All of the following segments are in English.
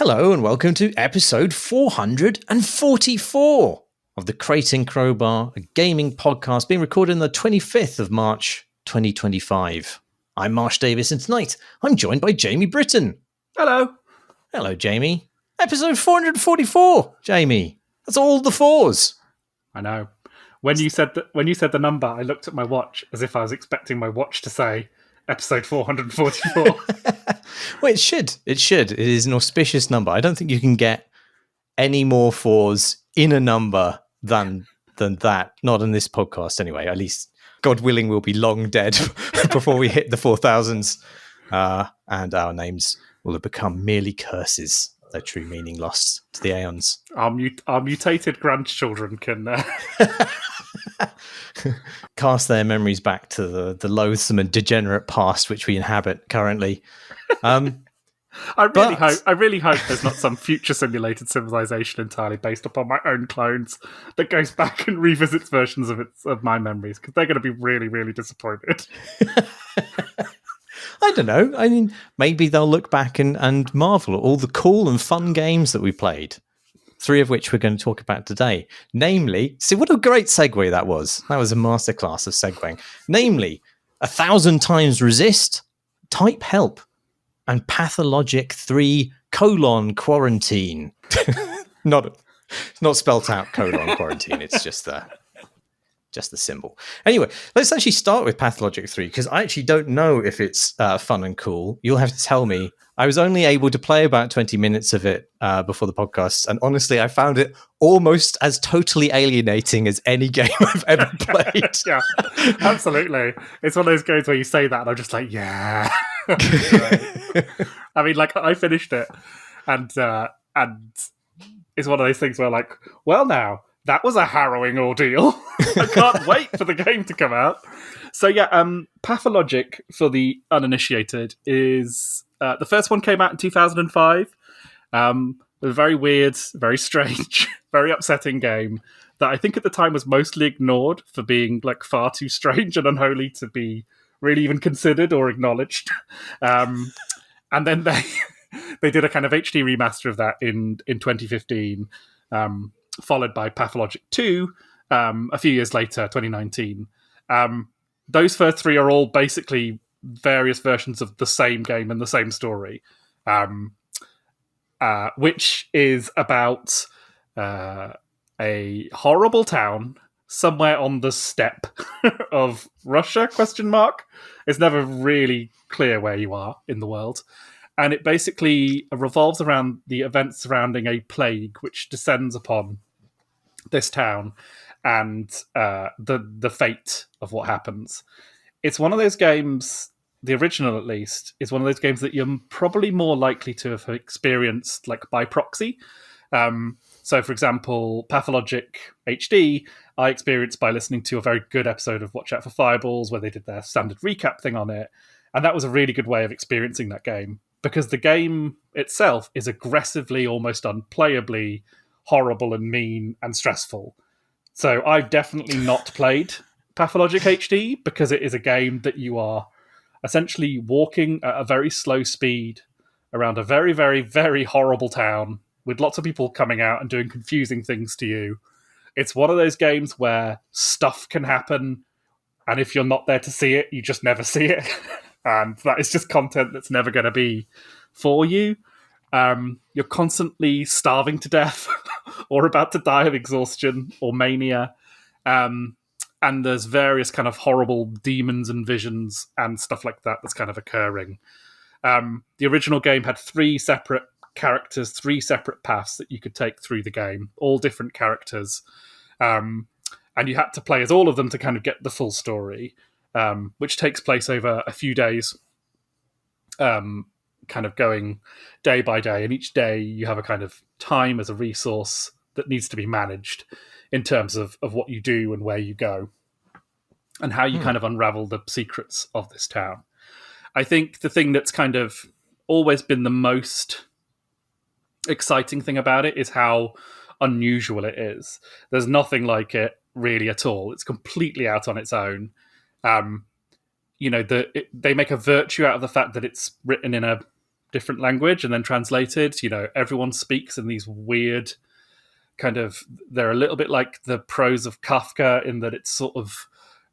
Hello and welcome to episode 444 of the Crate and Crowbar, a gaming podcast being recorded on the 25th of March 2025. I'm Marsh Davis and tonight I'm joined by Jamie Britton. Hello. Hello, Jamie. Episode 444, Jamie. That's all the fours. I know. When you said the number, I looked at my watch as if I was expecting my watch to say episode 444. Well, it should. It should. It is an auspicious number. I don't think you can get any more fours in a number than that. Not in this podcast, anyway. At least, God willing, we'll be long dead before we hit the 4,000s, and our names will have become merely curses. Their true meaning lost to the aeons. Our mutated grandchildren can cast their memories back to the loathsome and degenerate past which we inhabit currently. I really hope there's not some future simulated civilization entirely based upon my own clones that goes back and revisits versions of my memories, because they're going to be really, really disappointed. I don't know. I mean, maybe they'll look back and marvel at all the cool and fun games that we played. 3 of which we're going to talk about today. Namely, see what a great segue that was. That was a masterclass of segueing. Namely, 1,000 times resist, type help, and pathologic 3 : quarantine. Not spelt out : quarantine. It's just the symbol. Anyway, let's actually start with pathologic 3, because I actually don't know if it's fun and cool. You'll have to tell me. I was only able to play about 20 minutes of it before the podcast, and honestly, I found it almost as totally alienating as any game I've ever played. Yeah, absolutely. It's one of those games where you say that, and I'm just like, yeah. I mean, like, I finished it, and it's one of those things where, like, well, now, that was a harrowing ordeal. I can't wait for the game to come out. So yeah, Pathologic, for the uninitiated, is the first one came out in 2005. A very weird, very strange, very upsetting game that I think at the time was mostly ignored for being like far too strange and unholy to be really even considered or acknowledged. And then they did a kind of HD remaster of that in 2015, followed by Pathologic 2 a few years later, 2019. Those first 3 are all basically various versions of the same game and the same story, which is about a horrible town somewhere on the steppe of Russia, ? It's never really clear where you are in the world. And it basically revolves around the events surrounding a plague which descends upon this town and the fate of what happens. It's one of those games, the original at least, is one of those games that you're probably more likely to have experienced like by proxy. So, for example, Pathologic HD, I experienced by listening to a very good episode of Watch Out for Fireballs where they did their standard recap thing on it. And that was a really good way of experiencing that game, because the game itself is aggressively, almost unplayably horrible and mean and stressful. So I've definitely not played Pathologic HD, because it is a game that you are essentially walking at a very slow speed around a very, very, very horrible town with lots of people coming out and doing confusing things to you. It's one of those games where stuff can happen, and if you're not there to see it, you just never see it. And that is just content that's never going to be for you. You're constantly starving to death or about to die of exhaustion or mania. And there's various kind of horrible demons and visions and stuff like that that's kind of occurring. The original game had 3 separate characters, 3 separate paths that you could take through the game, all different characters. And you had to play as all of them to kind of get the full story, which takes place over a few days, kind of going day by day. And each day you have a kind of time as a resource that needs to be managed in terms of what you do and where you go and how you kind of unravel the secrets of this town. I think the thing that's kind of always been the most exciting thing about it is how unusual it is. There's nothing like it really at all. It's completely out on its own. They make a virtue out of the fact that it's written in a different language and then translated. Everyone speaks in these weird kind of, they're a little bit like the prose of Kafka in that it's sort of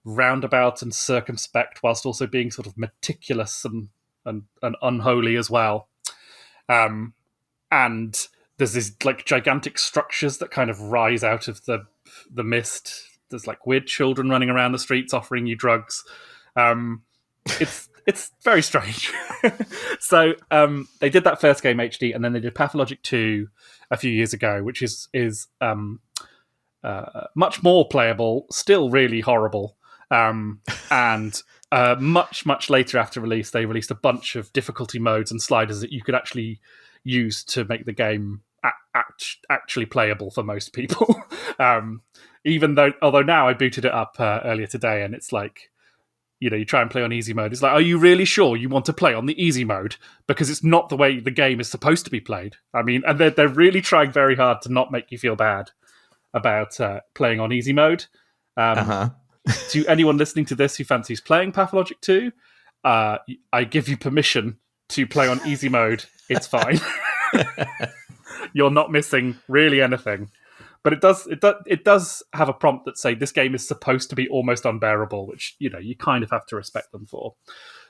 roundabout and circumspect whilst also being sort of meticulous and unholy as well. And there's these like gigantic structures that kind of rise out of the mist. There's like weird children running around the streets offering you drugs. It's very strange. So they did that first game HD, and then they did Pathologic 2 a few years ago, which is much more playable, still really horrible. And much later after release, they released a bunch of difficulty modes and sliders that you could actually use to make the game actually playable for most people. Although now I booted it up earlier today, and it's like, you try and play on easy mode. It's like, are you really sure you want to play on the easy mode? Because it's not the way the game is supposed to be played. I mean, and they're really trying very hard to not make you feel bad about playing on easy mode. To anyone listening to this who fancies playing Pathologic 2, I give you permission to play on easy mode. It's fine. You're not missing really anything. But it does have a prompt that say this game is supposed to be almost unbearable, which you kind of have to respect them for.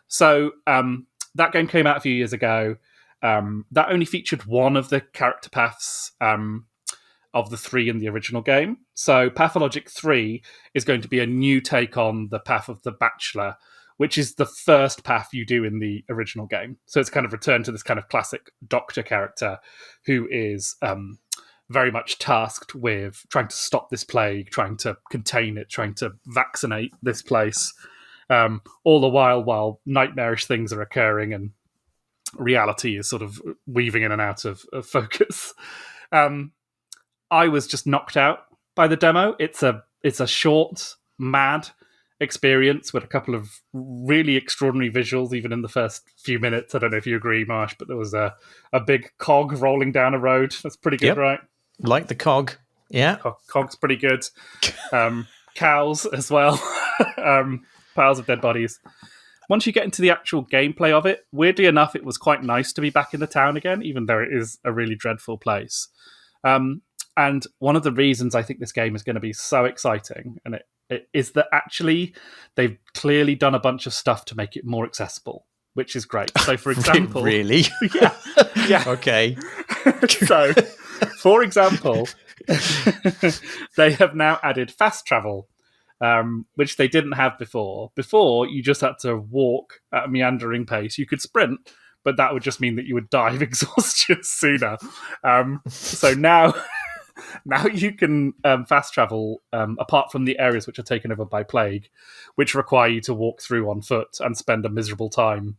So that game came out a few years ago. That only featured one of the character paths of the 3 in the original game. So Pathologic 3 is going to be a new take on the path of the Bachelor, which is the first path you do in the original game. So it's kind of returned to this kind of classic doctor character who is very much tasked with trying to stop this plague, trying to contain it, trying to vaccinate this place, all the while nightmarish things are occurring and reality is sort of weaving in and out of focus. I was just knocked out by the demo. It's a short, mad experience with a couple of really extraordinary visuals, even in the first few minutes. I don't know if you agree, Marsh, but there was a big cog rolling down a road. That's pretty good, right? Like the cog. Yeah. Cog's pretty good. Cows as well. Piles of dead bodies. Once you get into the actual gameplay of it, weirdly enough, it was quite nice to be back in the town again, even though it is a really dreadful place. And one of the reasons I think this game is going to be so exciting, and it is that actually they've clearly done a bunch of stuff to make it more accessible, which is great. So, for example... Really? Yeah. Okay. So, for example, they have now added fast travel, which they didn't have before. Before, you just had to walk at a meandering pace. You could sprint, but that would just mean that you would die of exhaustion sooner. So now you can fast travel, apart from the areas which are taken over by plague, which require you to walk through on foot and spend a miserable time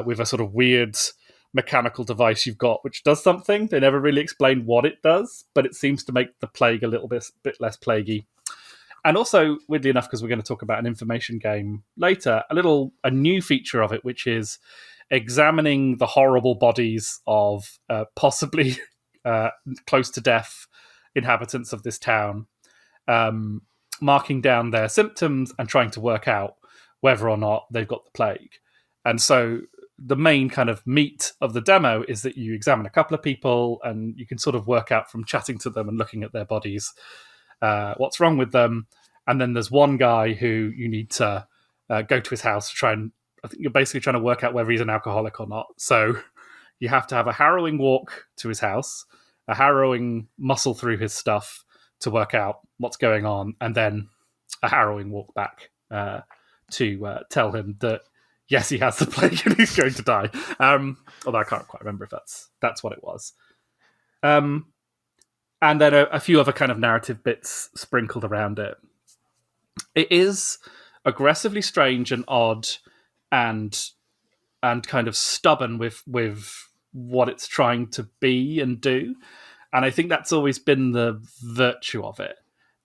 with a sort of weird mechanical device you've got, which does something. They never really explain what it does, but it seems to make the plague a little bit less plaguey. And also, weirdly enough, because we're going to talk about an information game later, a new feature of it, which is examining the horrible bodies of possibly close to death inhabitants of this town, marking down their symptoms and trying to work out whether or not they've got the plague. And so the main kind of meat of the demo is that you examine a couple of people and you can sort of work out from chatting to them and looking at their bodies what's wrong with them. And then there's one guy who you need to go to his house to try and, I think you're basically trying to work out whether he's an alcoholic or not. So you have to have a harrowing walk to his house, a harrowing muscle through his stuff to work out what's going on, and then a harrowing walk back to tell him that, yes, he has the plague and he's going to die. Although I can't quite remember if that's what it was. And then a few other kind of narrative bits sprinkled around it. It is aggressively strange and odd and kind of stubborn with what it's trying to be and do. And I think that's always been the virtue of it.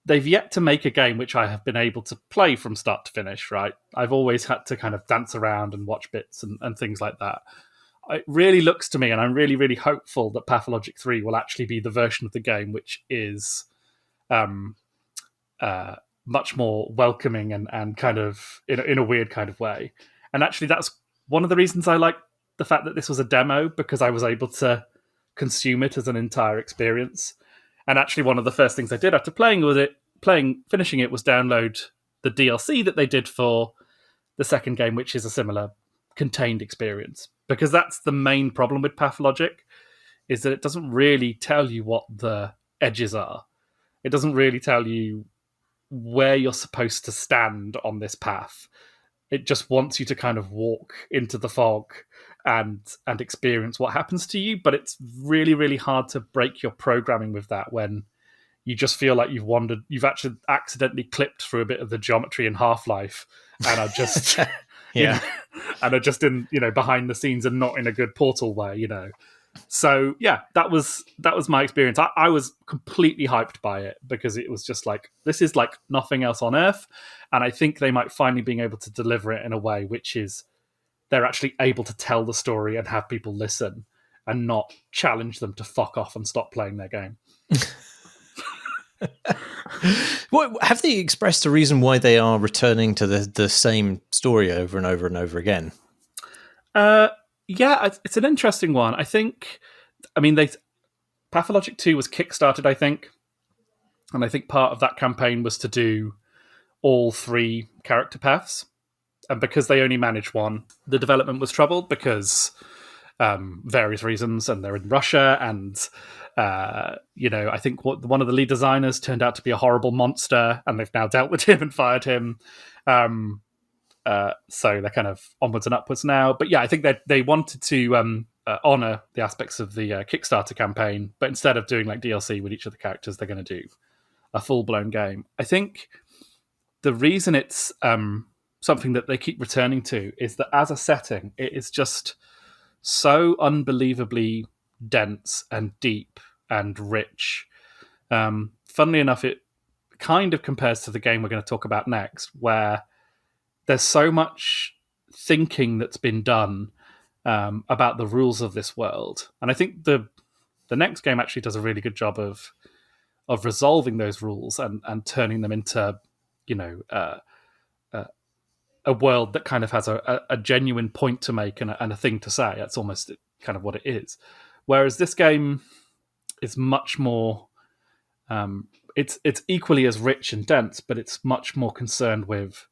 They've yet to make a game which I have been able to play from start to finish, right? I've always had to kind of dance around and watch bits and things like that. It really looks to me, and I'm really, really hopeful that Pathologic 3 will actually be the version of the game which is much more welcoming and kind of in a weird kind of way. And actually, that's one of the reasons I like the fact that this was a demo because I was able to consume it as an entire experience. And actually, one of the first things I did after finishing it, was download the DLC that they did for the second game, which is a similar contained experience. Because that's the main problem with Pathologic, is that it doesn't really tell you what the edges are. It doesn't really tell you where you're supposed to stand on this path. It just wants you to kind of walk into the fog and experience what happens to you. But it's really, really hard to break your programming with that when you just feel like you've actually accidentally clipped through a bit of the geometry in Half-Life and are just Yeah. and are just in, behind the scenes and not in a good Portal way, So yeah, that was my experience. I was completely hyped by it because it was just like, this is like nothing else on earth, and I think they might finally being able to deliver it in a way which is they're actually able to tell the story and have people listen and not challenge them to fuck off and stop playing their game. What have they expressed a reason why they are returning to the same story over and over and over again? Yeah, it's an interesting one. Pathologic 2 was kickstarted, I think. And I think part of that campaign was to do all 3 character paths. And because they only managed one, the development was troubled because various reasons. And they're in Russia. And, I think one of the lead designers turned out to be a horrible monster. And they've now dealt with him and fired him. So they're kind of onwards and upwards now. But yeah, I think they wanted to honor the aspects of the Kickstarter campaign, but instead of doing like DLC with each of the characters, they're going to do a full-blown game. I think the reason it's something that they keep returning to is that as a setting, it is just so unbelievably dense and deep and rich. Funnily enough, it kind of compares to the game we're going to talk about next, where there's so much thinking that's been done about the rules of this world. And I think the next game actually does a really good job of resolving those rules and turning them into, a world that kind of has a genuine point to make and a thing to say. That's almost kind of what it is. Whereas this game is much more... it's equally as rich and dense, but it's much more concerned with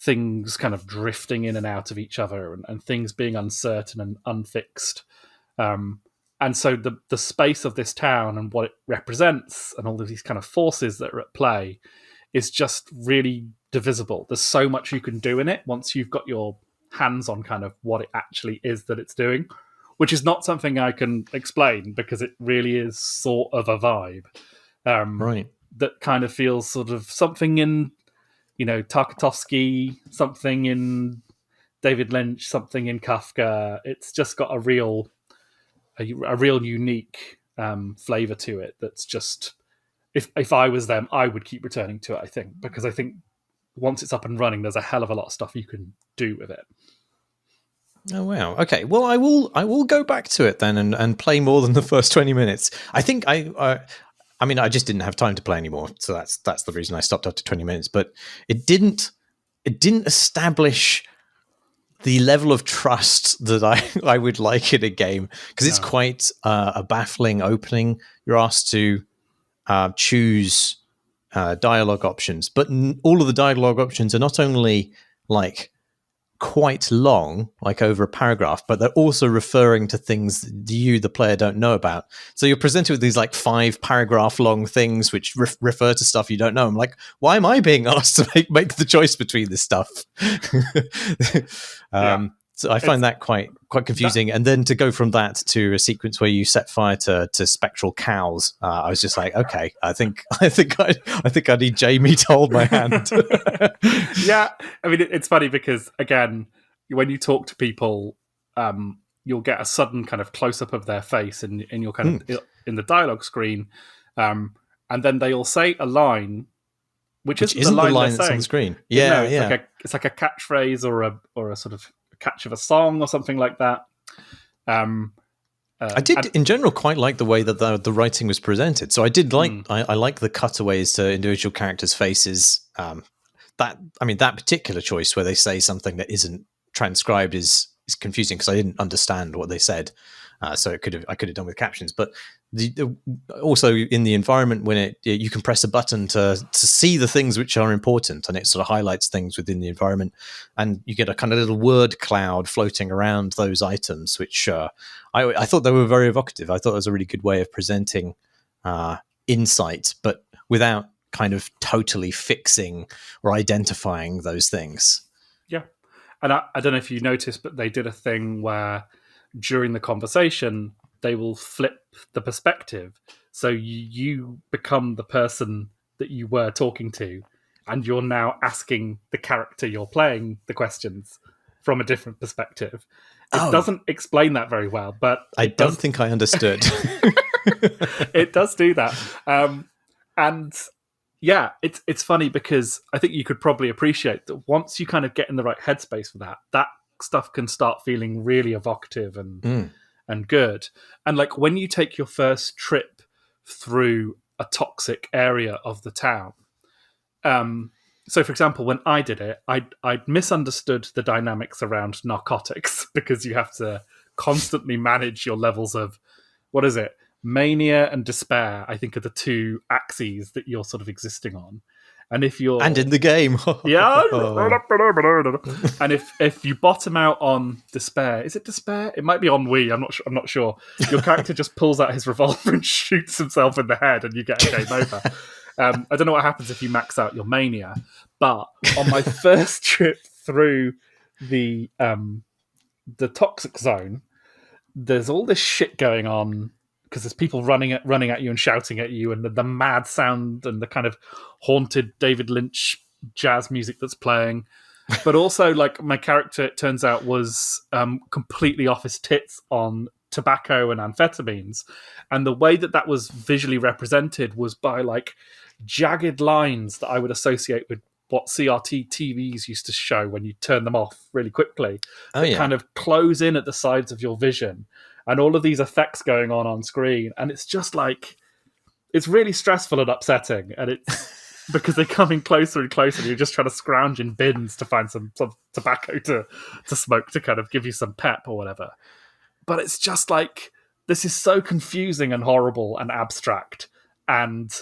things kind of drifting in and out of each other and things being uncertain and unfixed. And so the space of this town and what it represents and all of these kind of forces that are at play is just really divisible. There's so much you can do in it once you've got your hands on kind of what it actually is that it's doing, which is not something I can explain because it really is sort of a vibe. Right. That kind of feels sort of something in, Tarkovsky, something in David Lynch, something in Kafka. It's just got a real unique flavor to it. That's just, if I was them, I would keep returning to it. I think because I think once it's up and running, there's a hell of a lot of stuff you can do with it. Oh wow. Okay. Well, I will go back to it then and play more than the first 20 minutes. I think I just didn't have time to play anymore, so that's the reason I stopped after 20 minutes. But it didn't establish the level of trust that I would like in a game, because it's quite a baffling opening. You're asked to choose dialogue options, but all of the dialogue options are not only like quite long, like over a paragraph, but they're also referring to things that you, the player, don't know about. So you're presented with these like 5 paragraph long things which refer to stuff you don't know. I'm like, why am I being asked to make the choice between this stuff? So I find that quite confusing. And then to go from that to a sequence where you set fire to spectral cows, I was just like, okay, I think I need Jamie to hold my hand. Yeah, I mean, it's funny because again, when you talk to people, you'll get a sudden kind of close up of their face, and you're kind of in the dialogue screen, and then they all say a line, which isn't the line that's saying on the screen. Yeah, it's like a catchphrase or a sort of catch of a song or something like that. I did, in general, quite like the way that the writing was presented. So I did like I like the cutaways to individual characters' faces. That particular choice where they say something that isn't transcribed is it's confusing because I didn't understand what they said. So I could have done with captions, but also in the environment when you can press a button to see the things which are important, and it sort of highlights things within the environment, and you get a kind of little word cloud floating around those items, which I thought they were very evocative. I thought it was a really good way of presenting insight, but without kind of totally fixing or identifying those things. Yeah. And I don't know if you noticed, but they did a thing where during the conversation, they will flip the perspective. So you become the person that you were talking to, and you're now asking the character you're playing the questions from a different perspective. It doesn't explain that very well, but I don't think I understood. It does do that. And yeah, it's funny because I think you could probably appreciate that once you kind of get in the right headspace for that stuff can start feeling really evocative and good. And like when you take your first trip through a toxic area of the town, so for example, when I did it, I'd misunderstood the dynamics around narcotics because you have to constantly manage your levels of, what is it? Mania and despair, I think, are the two axes that you're sort of existing on. And if you're and in the game, yeah, and if you bottom out on despair, is it despair? It might be ennui. I'm not sure. Your character just pulls out his revolver and shoots himself in the head, and you get a game over. I don't know what happens if you max out your mania, but on my first trip through the toxic zone, there's all this shit going on because there's people running at you and shouting at you, and the mad sound and the kind of haunted David Lynch jazz music that's playing. But also, like, my character, it turns out, was completely off his tits on tobacco and amphetamines. And the way that was visually represented was by, like, jagged lines that I would associate with what CRT TVs used to show when you turn them off really quickly. Kind of close in at the sides of your vision. And all of these effects going on screen. And it's just like, it's really stressful and upsetting. And it's because they're coming closer and closer. And you're just trying to scrounge in bins to find some tobacco to smoke to kind of give you some pep or whatever. But it's just like, this is so confusing and horrible and abstract. And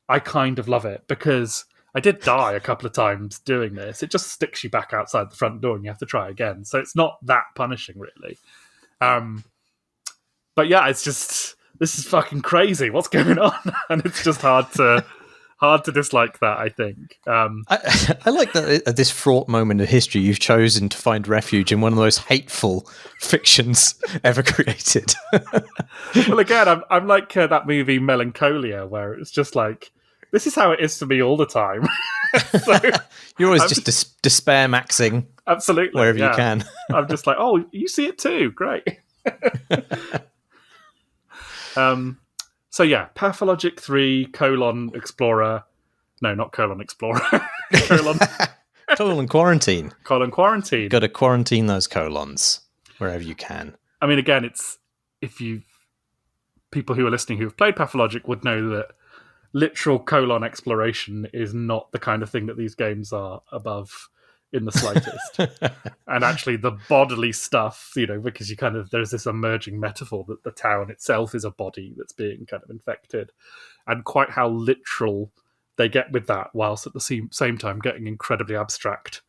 I kind of love it because I did die a couple of times doing this. It just sticks you back outside the front door and you have to try again. So it's not that punishing, really. But yeah, it's just, this is fucking crazy. What's going on? And it's just hard to dislike that, I think. I like that at this fraught moment of history, you've chosen to find refuge in one of the most hateful fictions ever created. Well, again, I'm like that movie Melancholia, where it's just like, this is how it is to me all the time. So, you're always just despair maxing. Absolutely. Wherever you can. I'm just like, oh, you see it too. Great. So yeah, Pathologic 3, Explorer. No, not Explorer. Colon quarantine. Quarantine. Got to quarantine those colons wherever you can. I mean, again, it's, people who are listening who have played Pathologic would know that literal colon exploration is not the kind of thing that these games are above in the slightest. And actually the bodily stuff, because you kind of, there's this emerging metaphor that the town itself is a body that's being kind of infected, and quite how literal they get with that, whilst at the same time getting incredibly abstract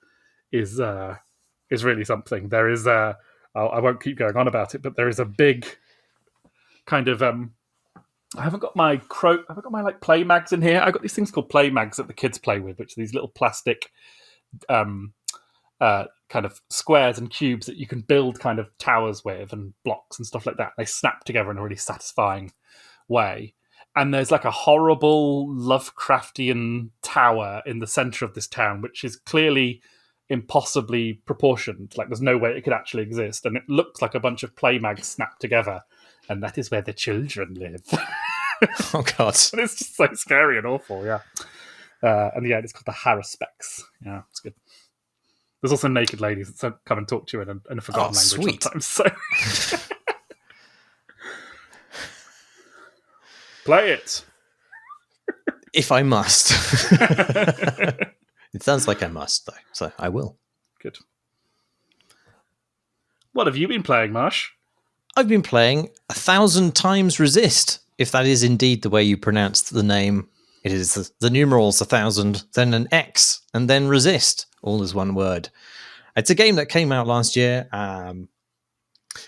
is really something. There is I won't keep going on about it, but there is a big kind of I haven't got my like play mags in here. I've got these things called play mags that the kids play with, which are these little plastic kind of squares and cubes that you can build kind of towers with and blocks and stuff like that. They snap together in a really satisfying way. And there's like a horrible Lovecraftian tower in the center of this town, which is clearly impossibly proportioned. Like there's no way it could actually exist. And it looks like a bunch of play mags snapped together. And that is where the children live. Oh, God. And it's just so scary and awful, yeah. And yeah, it's called the Haruspex. Yeah, it's good. There's also naked ladies that come and talk to you in a forgotten language sometimes. So. Play it. If I must. It sounds like I must, though, so I will. Good. What have you been playing, Marsh? I've been playing 1,000 times Resist, if that is indeed the way you pronounce the name. It is the numerals 1,000, then an X, and then Resist, all as one word. It's a game that came out last year, and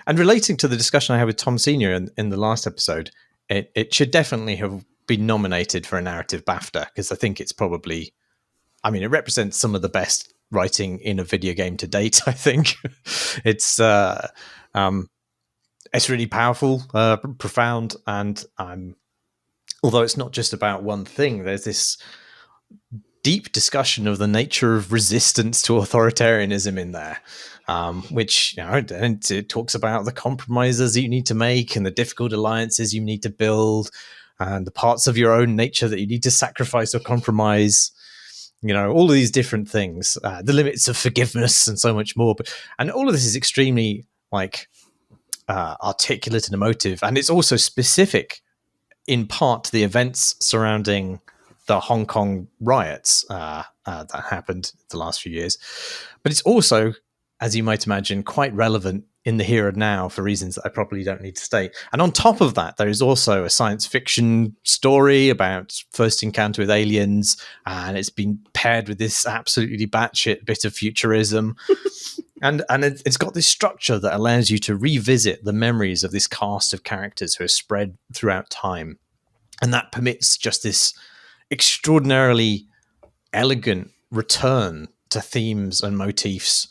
relating to the discussion I had with Tom Senior in the last episode, it should definitely have been nominated for a narrative BAFTA, because I think it's probably, I mean, it represents some of the best writing in a video game to date. I think it's really powerful, profound, and although it's not just about one thing, there's this deep discussion of the nature of resistance to authoritarianism in there, which, you know, and it talks about the compromises that you need to make and the difficult alliances you need to build and the parts of your own nature that you need to sacrifice or compromise. You know, all of these different things, the limits of forgiveness and so much more. And all of this is extremely articulate and emotive. And it's also specific in part to the events surrounding the Hong Kong riots that happened the last few years. But it's also, as you might imagine, quite relevant in the here and now for reasons that I probably don't need to state. And on top of that, there is also a science fiction story about first encounter with aliens, and it's been paired with this absolutely batshit bit of futurism. and it's got this structure that allows you to revisit the memories of this cast of characters who are spread throughout time. And that permits just this extraordinarily elegant return to themes and motifs,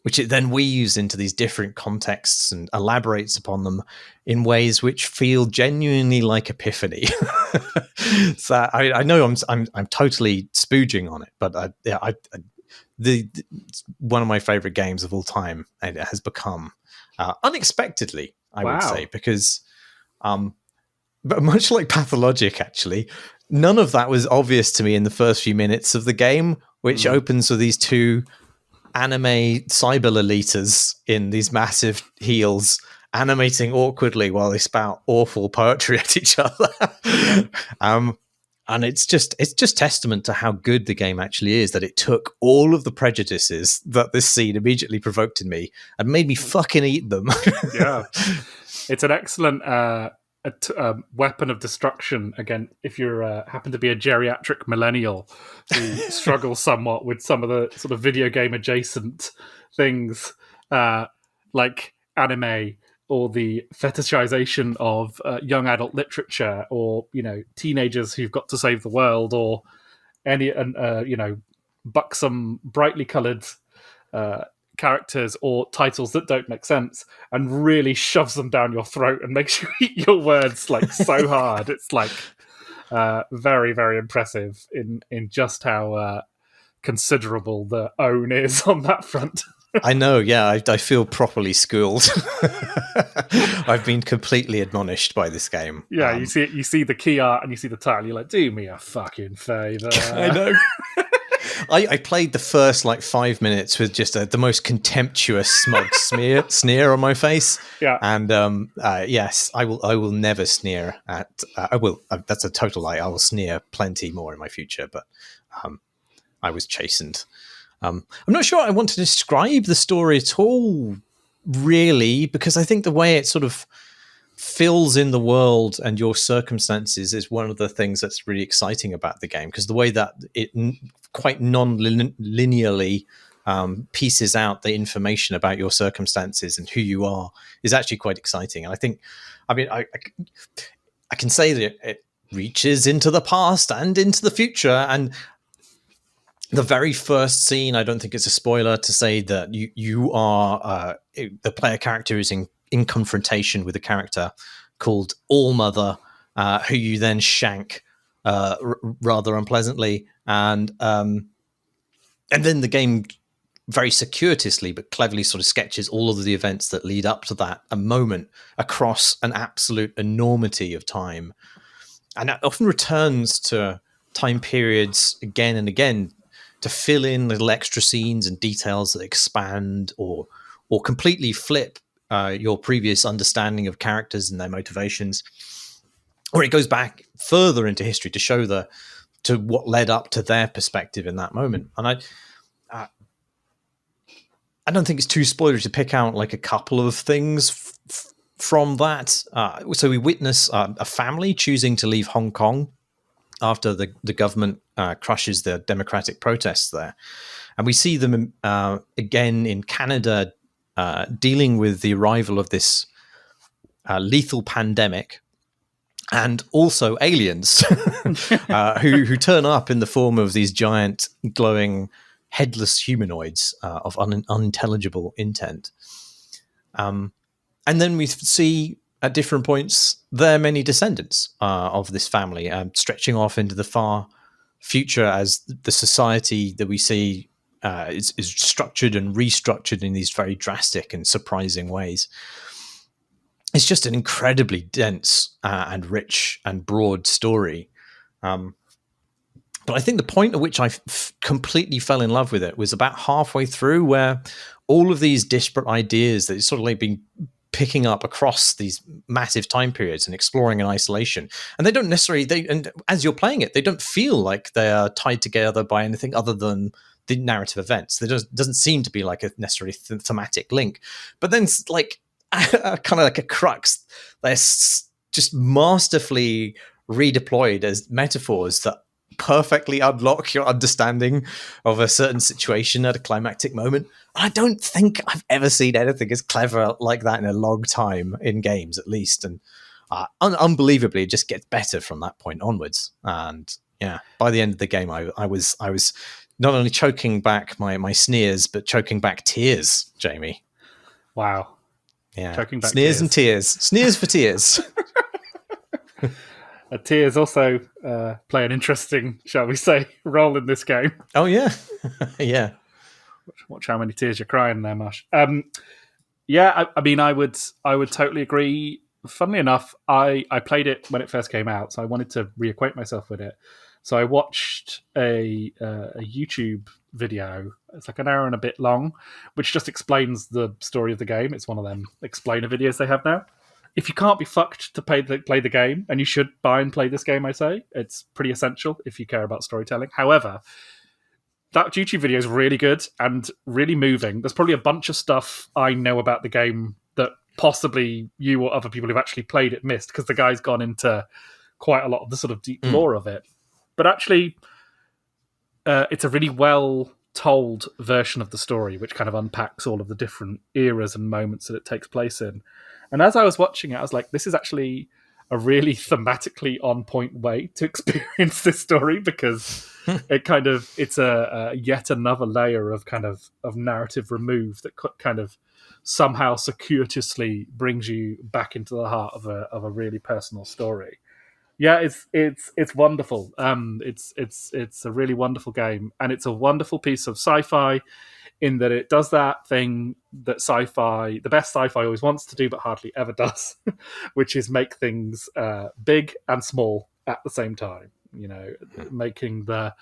which it then weaves into these different contexts and elaborates upon them in ways which feel genuinely like epiphany. So I know I'm totally spooging on it, but it's one of my favorite games of all time, and it has become unexpectedly, I would say, because but much like Pathologic, actually, none of that was obvious to me in the first few minutes of the game, which opens with these two anime cyber elites in these massive heels animating awkwardly while they spout awful poetry at each other. And it's just testament to how good the game actually is, that it took all of the prejudices that this scene immediately provoked in me and made me fucking eat them. Yeah. It's an excellent weapon of destruction, again, if you happen to be a geriatric millennial who struggles somewhat with some of the sort of video game adjacent things, like anime or the fetishization of young adult literature, or, you know, teenagers who've got to save the world, or any buxom, brightly coloured characters or titles that don't make sense, and really shoves them down your throat and makes you eat your words like so hard. It's like very, very impressive in just how considerable the own is on that front. I know, yeah, I feel properly schooled. I've been completely admonished by this game. Yeah, you see the key art and you see the title, you're like, do me a fucking favour. I know. I played the first 5 minutes with just the most contemptuous smug sneer on my face. Yeah, and yes, I will never sneer at. I will. That's a total lie. I will sneer plenty more in my future, but I was chastened. I'm not sure I want to describe the story at all, really, because I think the way it sort of fills in the world and your circumstances is one of the things that's really exciting about the game, because the way that it quite non-linearly pieces out the information about your circumstances and who you are is actually quite exciting. And I think, I can say that it reaches into the past and into the future. And the very first scene, I don't think it's a spoiler to say that you are the player character is in confrontation with a character called Allmother, who you then shank rather unpleasantly, and then the game very circuitously but cleverly sort of sketches all of the events that lead up to that a moment across an absolute enormity of time, and it often returns to time periods again and again to fill in little extra scenes and details that expand or completely flip your previous understanding of characters and their motivations, or it goes back further into history to show to what led up to their perspective in that moment. And I don't think it's too spoilery to pick out like a couple of things from that. So we witness a family choosing to leave Hong Kong after the government crushes the democratic protests there. And we see them again in Canada dealing with the arrival of this lethal pandemic and also aliens who turn up in the form of these giant glowing headless humanoids of unintelligible intent. And then we see at different points there are many descendants of this family stretching off into the far future as the society that we see is structured and restructured in these very drastic and surprising ways. It's just an incredibly dense and rich and broad story. But I think the point at which I completely fell in love with it was about halfway through, where all of these disparate ideas that it's sort of like been picking up across these massive time periods and exploring in isolation. And they don't necessarily, and as you're playing it, they don't feel like they are tied together by anything other than the narrative events. There doesn't seem to be like a necessarily thematic link. But then like kind of like a crux, they're just masterfully redeployed as metaphors that perfectly unlock your understanding of a certain situation at a climactic moment. I don't think I've ever seen anything as clever like that in a long time in games, at least. And unbelievably, it just gets better from that point onwards. And yeah, by the end of the game, I was not only choking back my sneers, but choking back tears, Jamie. Wow. Yeah. Choking back sneers and tears. Sneers for tears. Tears also play an interesting, shall we say, role in this game. Oh, yeah. Yeah. Watch how many tears you're crying there, Marsh. Yeah, I mean, I would totally agree. Funnily enough, I played it when it first came out, so I wanted to reacquaint myself with it. So I watched a YouTube video. It's like an hour and a bit long, which just explains the story of the game. It's one of them explainer videos they have now. If you can't be fucked to play the game, and you should buy and play this game, I say, it's pretty essential if you care about storytelling. However, that YouTube video is really good and really moving. There's probably a bunch of stuff I know about the game that possibly you or other people who've actually played it missed, because the guy's gone into quite a lot of the sort of deep lore of it. But actually, it's a really well-told version of the story, which kind of unpacks all of the different eras and moments that it takes place in. And as I was watching it, I was like, this is actually a really thematically on-point way to experience this story, because it's a yet another layer of kind of narrative remove that kind of somehow circuitously brings you back into the heart of a really personal story. Yeah, it's wonderful. It's a really wonderful game, and it's a wonderful piece of sci-fi in that it does that thing that the best sci-fi always wants to do but hardly ever does, which is make things big and small at the same time. You know, making the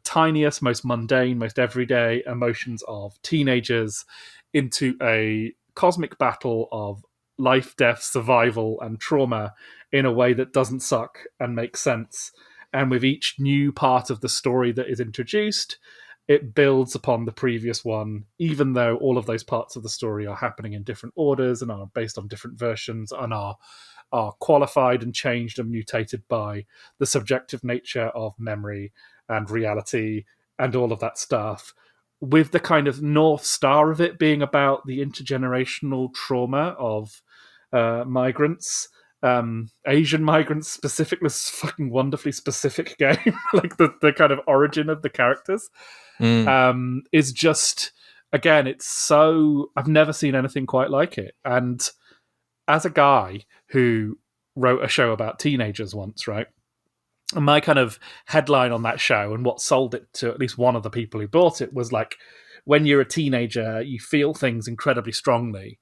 tiniest, most mundane, most everyday emotions of teenagers into a cosmic battle of life, death, survival, and trauma in a way that doesn't suck and makes sense. And with each new part of the story that is introduced, it builds upon the previous one, even though all of those parts of the story are happening in different orders and are based on different versions and are qualified and changed and mutated by the subjective nature of memory and reality and all of that stuff, with the kind of North Star of it being about the intergenerational trauma of migrants. Asian migrants specifically, this fucking wonderfully specific game, like the kind of origin of the characters is just, again, it's so, I've never seen anything quite like it. And as a guy who wrote a show about teenagers once, right? And my kind of headline on that show and what sold it to at least one of the people who bought it was like, when you're a teenager, you feel things incredibly strongly.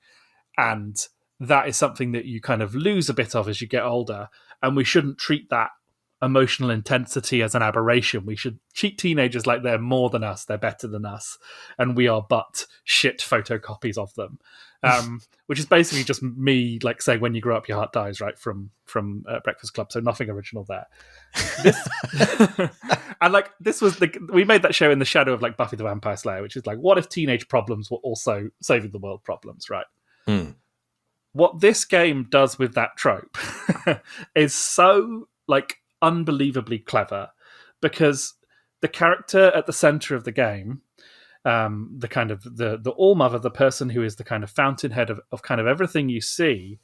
And that is something that you kind of lose a bit of as you get older. And we shouldn't treat that emotional intensity as an aberration. We should treat teenagers like they're more than us, they're better than us, and we are but shit photocopies of them. Which is basically just me like saying when you grow up your heart dies, right, from Breakfast Club. So nothing original there. This and like this was we made that show in the shadow of like Buffy the Vampire Slayer, which is like, what if teenage problems were also saving the world problems, right? What this game does with that trope is so like unbelievably clever, because the character at the center of the game, the kind of the all-mother, the person who is the kind of fountainhead of kind of everything you see,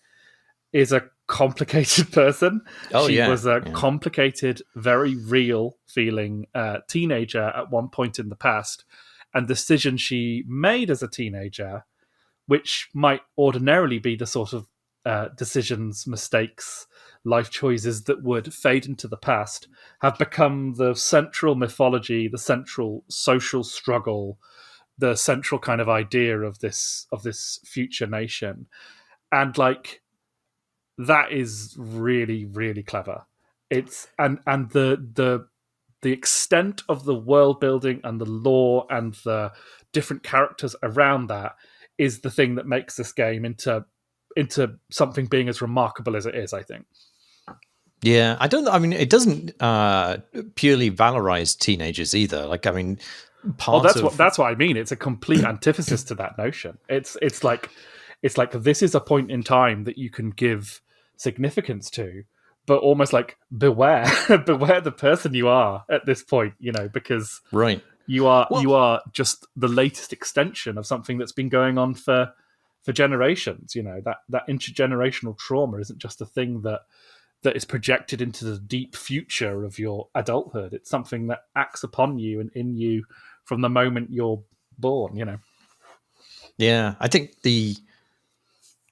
is a complicated person. She was a complicated, very real feeling teenager at one point in the past, and decisions she made as a teenager, which might ordinarily be the sort of decisions, mistakes, life choices that would fade into the past, have become the central mythology, the central social struggle, the central kind of idea of this future nation. And like, that is really, really clever. It's and the extent of the world building and the lore and the different characters around that is the thing that makes this game into something being as remarkable as it is, I think. Yeah, I mean, it doesn't purely valorize teenagers either. Like, I mean, that's what I mean. It's a complete antithesis to that notion. It's like this is a point in time that you can give significance to, but almost like beware the person you are at this point, you know, because right. You are just the latest extension of something that's been going on for generations. You know, that intergenerational trauma isn't just a thing that is projected into the deep future of your adulthood. It's something that acts upon you and in you from the moment you're born, you know. Yeah, I think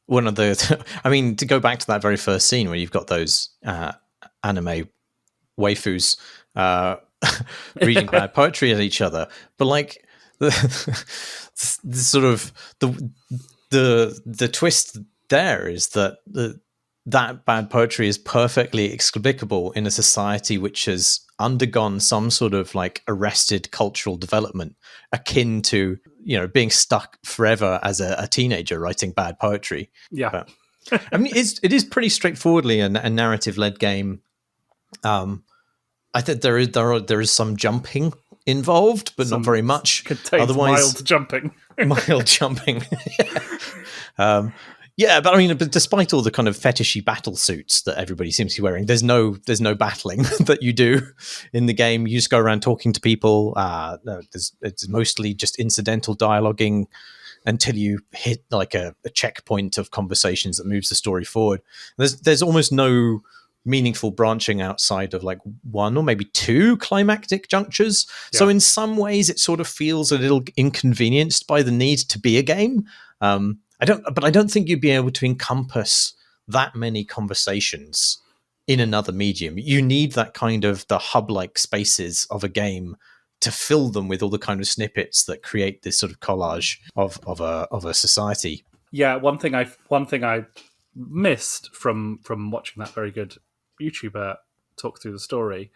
one of the I mean, to go back to that very first scene where you've got those anime waifus reading bad poetry at each other, but like the sort of the twist there is that that bad poetry is perfectly explicable in a society which has undergone some sort of like arrested cultural development akin to, you know, being stuck forever as a teenager writing bad poetry. Yeah. But, I mean, it is pretty straightforwardly a narrative led game. I think there is some jumping involved, but not very much. Otherwise, mild jumping. Mild jumping. Yeah, but I mean, but despite all the kind of fetishy battle suits that everybody seems to be wearing, there's no battling that you do in the game. You just go around talking to people. It's mostly just incidental dialoguing until you hit like a checkpoint of conversations that moves the story forward. There's almost no meaningful branching outside of like one or maybe two climactic junctures. Yeah. So in some ways it sort of feels a little inconvenienced by the need to be a game. I don't think you'd be able to encompass that many conversations in another medium. You need that kind of the hub-like spaces of a game to fill them with all the kind of snippets that create this sort of collage of a society. Yeah, one thing I missed from watching that very good YouTuber talk through the story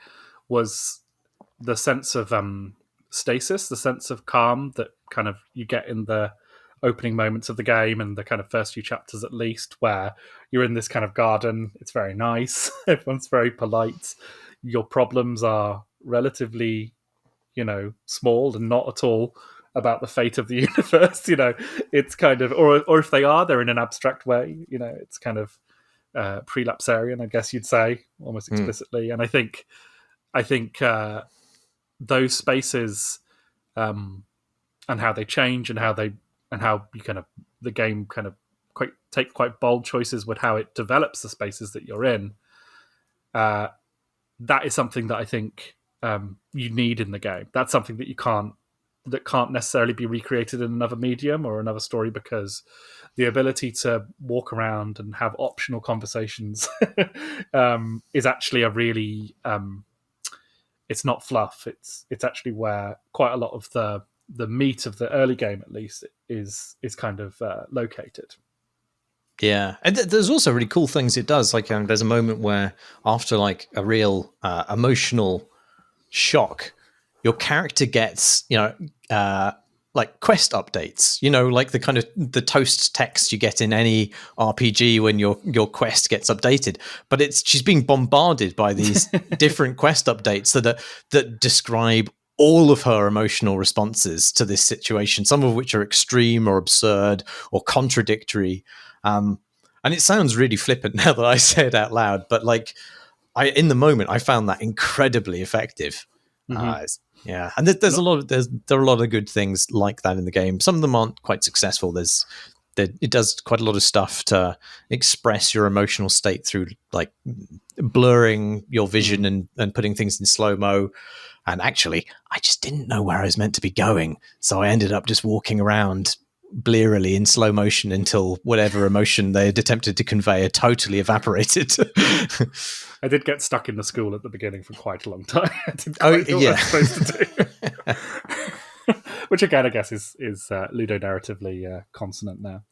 was the sense of stasis, the sense of calm that kind of you get in the opening moments of the game and the kind of first few chapters at least, where you're in this kind of garden. It's very nice. Everyone's very polite. Your problems are relatively, you know, small and not at all about the fate of the universe. You know, it's kind of, or if they are, they're in an abstract way. You know, it's kind of prelapsarian, I guess you'd say, almost explicitly. And I think those spaces and how they change and how you kind of the game kind of take quite bold choices with how it develops the spaces that you're in. That is something that I think you need in the game. That's something that can't necessarily be recreated in another medium or another story, because the ability to walk around and have optional conversations is actually a really it's not fluff. It's actually where quite a lot of the meat of the early game, at least, is kind of located. Yeah, and there's also really cool things it does. Like, there's a moment where after like a real emotional shock, your character gets, like quest updates. Like the kind of the toast text you get in any RPG when your quest gets updated. But she's being bombarded by these different quest updates that describe all of her emotional responses to this situation, some of which are extreme or absurd or contradictory. And it sounds really flippant now that I say it out loud, but like in the moment, I found that incredibly effective. Mm-hmm. Yeah, and there are a lot of good things like that in the game. Some of them aren't quite successful. It does quite a lot of stuff to express your emotional state through like blurring your vision and putting things in slow-mo. And actually, I just didn't know where I was meant to be going. So I ended up just walking around blearily in slow motion until whatever emotion they had attempted to convey had totally evaporated. I did get stuck in the school at the beginning for quite a long time. I didn't Oh, quite know what I was supposed to do. Which again, I guess is ludonarratively consonant now.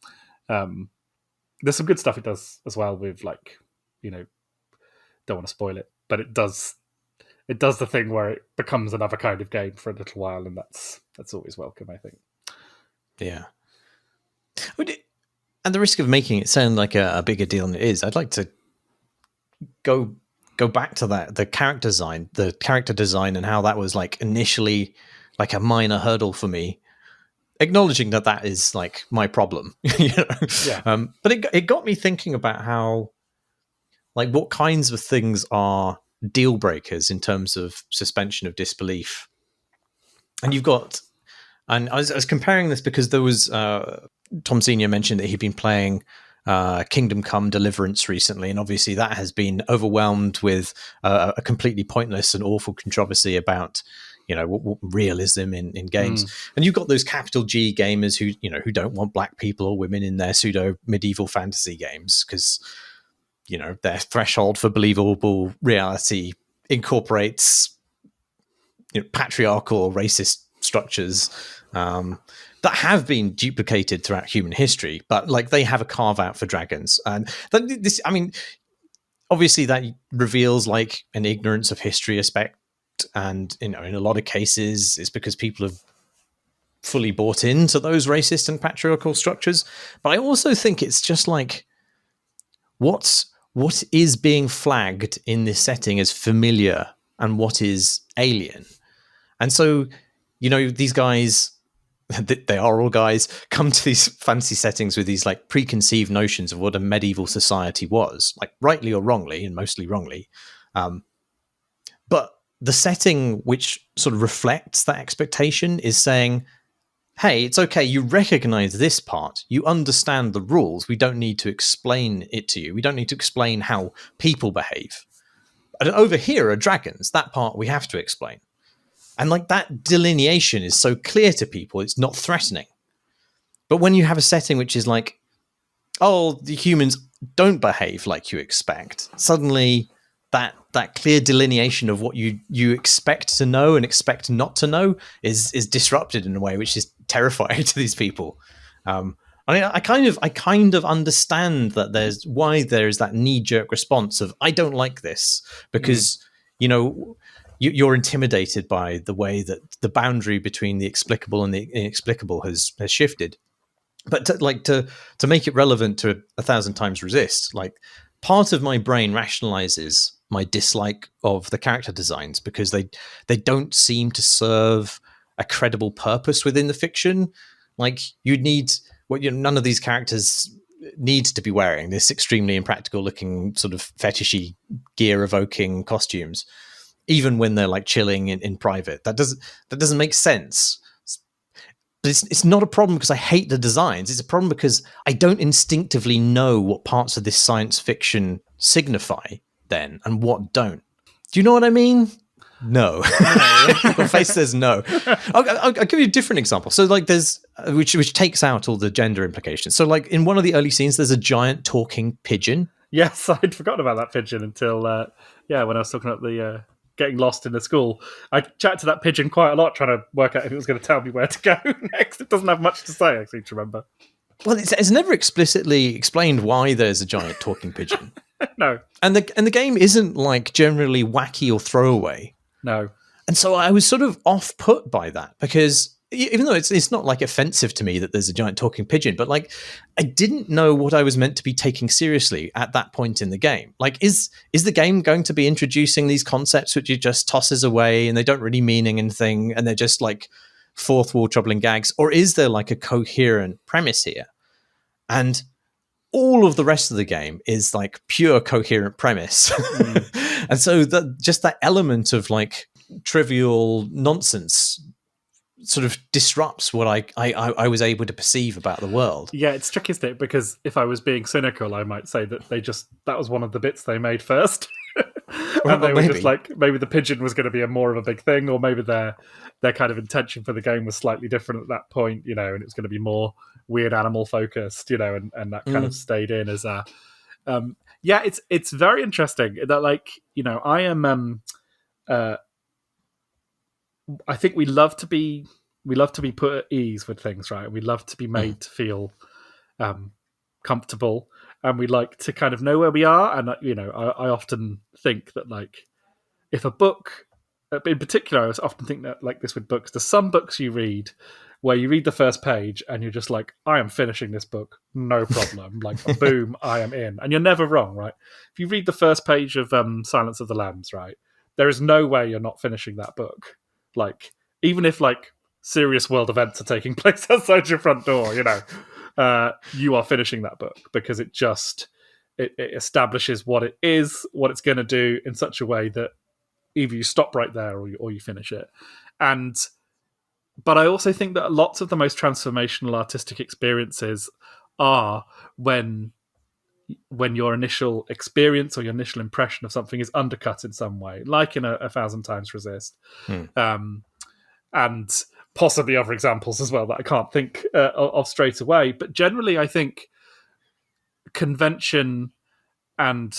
There's some good stuff it does as well with like, don't want to spoil it, but it does the thing where it becomes another kind of game for a little while, and that's always welcome, I think. Yeah. At the risk of making it sound like a bigger deal than it is, I'd like to go back to that, the character design and how that was like initially like a minor hurdle for me, acknowledging that is like my problem. Yeah. But it got me thinking about how, like, what kinds of things are deal breakers in terms of suspension of disbelief. And I was comparing this because there was Tom Senior mentioned that he'd been playing Kingdom Come Deliverance recently, and obviously that has been overwhelmed with a completely pointless and awful controversy about realism in games. And you've got those capital G gamers who don't want black people or women in their pseudo medieval fantasy games because their threshold for believable reality incorporates patriarchal or racist structures that have been duplicated throughout human history, but like they have a carve out for dragons. And this, I mean, obviously that reveals like an ignorance of history aspect, and in a lot of cases it's because people have fully bought into those racist and patriarchal structures. But I also think it's just like what is being flagged in this setting as familiar and what is alien. And so these guys, they are all guys, come to these fantasy settings with these like preconceived notions of what a medieval society was, like rightly or wrongly, and mostly wrongly. But the setting which sort of reflects that expectation is saying, hey, it's okay, you recognize this part, you understand the rules, we don't need to explain it to you, we don't need to explain how people behave. And over here are dragons, that part we have to explain. And like that delineation is so clear to people, it's not threatening. But when you have a setting which is like, oh, the humans don't behave like you expect, suddenly that clear delineation of what you expect to know and expect not to know is disrupted in a way which is terrifying to these people. I kind of understand that there's that knee-jerk response of I don't like this because you're intimidated by the way that the boundary between the explicable and the inexplicable has shifted. But to make it relevant to 1,000 times resist, like part of my brain rationalizes my dislike of the character designs because they don't seem to serve a credible purpose within the fiction. Like none of these characters need to be wearing this extremely impractical looking sort of fetishy gear evoking costumes, even when they're like chilling in private. That doesn't make sense. But it's not a problem because I hate the designs. It's a problem because I don't instinctively know what parts of this science fiction signify then and what don't. Do you know what I mean? No. Your face says no. I'll give you a different example. So like there's which takes out all the gender implications. So like in one of the early scenes, there's a giant talking pigeon. Yes, I'd forgotten about that pigeon until when I was talking about the getting lost in the school. I chatted to that pigeon quite a lot, trying to work out if it was going to tell me where to go next. It doesn't have much to say, I seem to remember. Well, it's never explicitly explained why there's a giant talking pigeon. No. And the game isn't like generally wacky or throwaway. No. And so I was sort of off put by that, because even though it's not like offensive to me that there's a giant talking pigeon, but like I didn't know what I was meant to be taking seriously at that point in the game. Like, is the game going to be introducing these concepts which it just tosses away and they don't really mean anything and they're just like fourth wall troubling gags, or is there like a coherent premise here? And all of the rest of the game is like pure coherent premise. And so that element of like trivial nonsense sort of disrupts what I was able to perceive about the world. Yeah, it's tricky, isn't it? Because if I was being cynical, I might say that that was one of the bits they made first. And they were just like, maybe the pigeon was going to be more of a big thing, or maybe their kind of intention for the game was slightly different at that point, and it was going to be more weird animal focused, and that kind of stayed in as a it's very interesting that, like, I am I think we love to be put at ease with things, right? We love to be made to feel comfortable, and we like to kind of know where we are. And I often think that, like, if a book, in particular, I often think that like this with books. There's some books you read where you read the first page and you're just like, I am finishing this book, no problem. Like, boom, I am in. And you're never wrong, right? If you read the first page of Silence of the Lambs, right, there is no way you're not finishing that book. Like, even if like serious world events are taking place outside your front door, you are finishing that book, because it establishes what it is, what it's going to do in such a way that either you stop right there or you finish it. But I also think that lots of the most transformational artistic experiences are when your initial experience or your initial impression of something is undercut in some way, like in a Thousand Times Resist. And possibly other examples as well that I can't think of straight away. But generally, I think convention and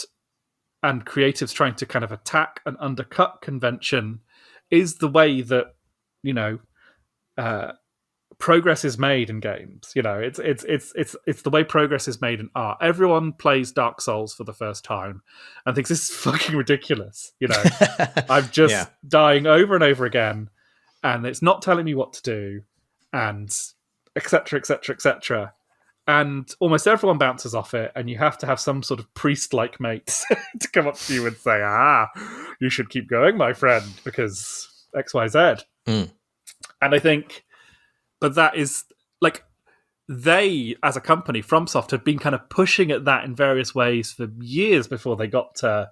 creatives trying to kind of attack and undercut convention is the way that progress is made in games. It's the way progress is made in art. Everyone plays Dark Souls for the first time and thinks this is fucking ridiculous. I'm just dying over and over again, and it's not telling me what to do, and etc., etc., etc. And almost everyone bounces off it, and you have to have some sort of priest-like mate to come up to you and say, you should keep going, my friend, because X, Y, Z. And I think, but that is, like, they, as a company, FromSoft, have been kind of pushing at that in various ways for years before they got to,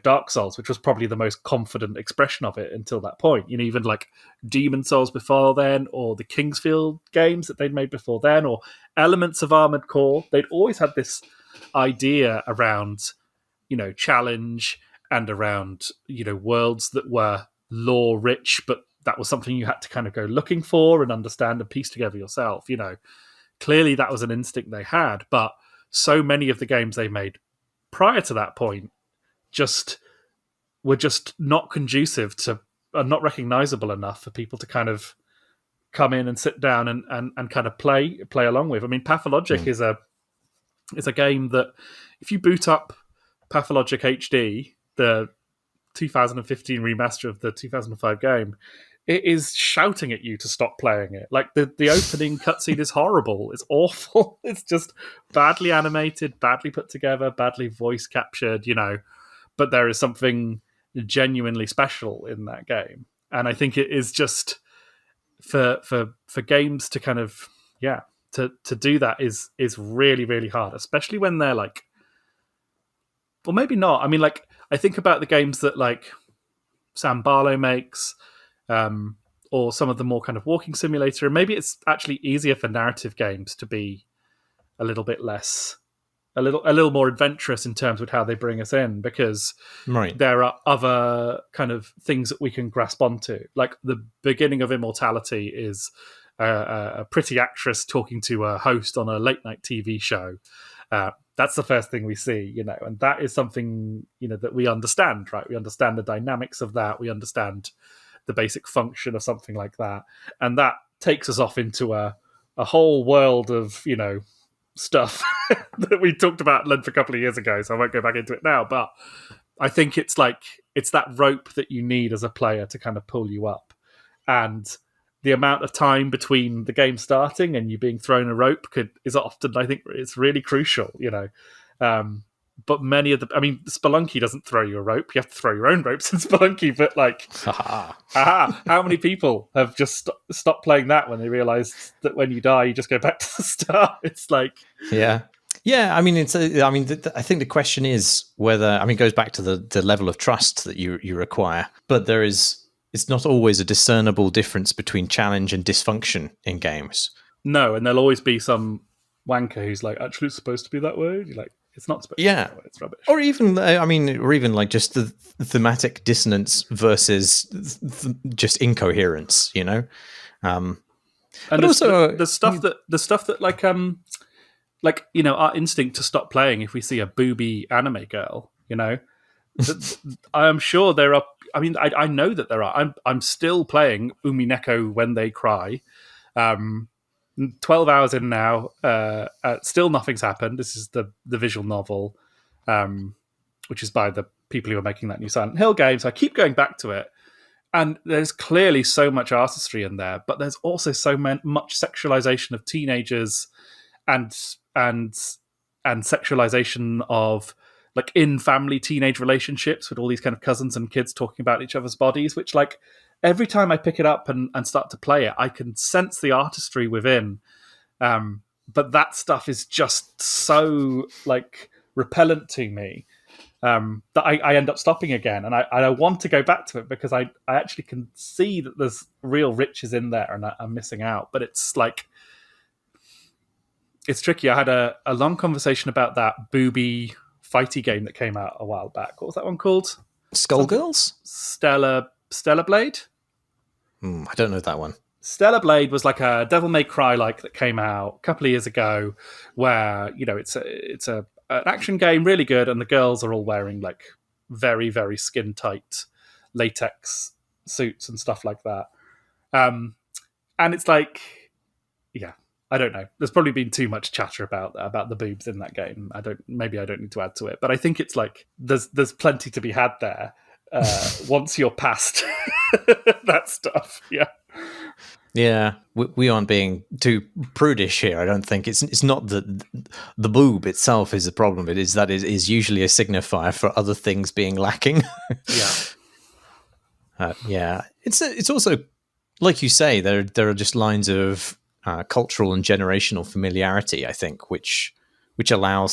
Dark Souls, which was probably the most confident expression of it until that point. Even like Demon Souls before then, or the Kingsfield games that they'd made before then, or elements of Armored Core. They'd always had this idea around, challenge, and around, worlds that were lore rich, but that was something you had to kind of go looking for and understand and piece together yourself. Clearly that was an instinct they had, but so many of the games they made prior to that point were just not conducive to, not recognizable enough for people to kind of come in and sit down and kind of play along with. I mean, Pathologic is a game that if you boot up Pathologic HD, the 2015 remaster of the 2005 game, it is shouting at you to stop playing it. Like, the opening cutscene is horrible. It's awful. It's just badly animated, badly put together, badly voice captured, but there is something genuinely special in that game. And I think it is just for games to kind of, to do that is really, really hard, especially when they're like, well, maybe not. I mean, like, I think about the games that like Sam Barlow makes, or some of the more kind of walking simulator, and maybe it's actually easier for narrative games to be a little bit less, a little more adventurous in terms of how they bring us in, because there are other kind of things that we can grasp onto. Like the beginning of Immortality is a pretty actress talking to a host on a late night TV show. That's the first thing we see, and that is something, that we understand, right? We understand the dynamics of that. We understand the basic function of something like that. And that takes us off into a a whole world of, stuff that we talked about at length a couple of years ago, so I won't go back into it now. But I think it's that rope that you need as a player to kind of pull you up. And the amount of time between the game starting and you being thrown a rope is often, I think, it's really crucial, But many of Spelunky doesn't throw you a rope. You have to throw your own ropes in Spelunky. But how many people have just stopped playing that when they realised that when you die, you just go back to the start? It's like... Yeah. I think the question is whether, it goes back to the level of trust that you require. But it's not always a discernible difference between challenge and dysfunction in games. No, and there'll always be some wanker who's like, actually, it's supposed to be that way. You're like, it's not supposed to be that way. It's rubbish. Or even like just the thematic dissonance versus just incoherence, And but also the stuff that our instinct to stop playing if we see a booby anime girl, I'm sure there are. I know that there are. I'm still playing Umineko When They Cry. 12 hours in now. Still nothing's happened. This is the visual novel, which is by the people who are making that new Silent Hill game. So I keep going back to it. And there's clearly so much artistry in there, but there's also so much sexualization of teenagers and sexualization of like in family teenage relationships with all these kind of cousins and kids talking about each other's bodies, which like every time I pick it up and start to play it, I can sense the artistry within. But that stuff is just so like repellent to me that I end up stopping again. And I want to go back to it because I actually can see that there's real riches in there and I'm missing out. But it's like, it's tricky. I had a long conversation about that booby fighty game that came out a while back. What was that one called? Skullgirls? Stellar Blade? I don't know that one. Stellar Blade was like a Devil May Cry like that came out a couple of years ago, where it's an action game, really good, and the girls are all wearing like very very skin tight latex suits and stuff like that. And it's like, yeah, I don't know. There's probably been too much chatter about the boobs in that game. Maybe I don't need to add to it, but I think it's like there's plenty to be had there once you're past that stuff. Yeah, we aren't being too prudish here. I don't think it's not that the boob itself is a problem. It is that it is usually a signifier for other things being lacking. Yeah. It's also, like you say, there are just lines of cultural and generational familiarity, I think, which allow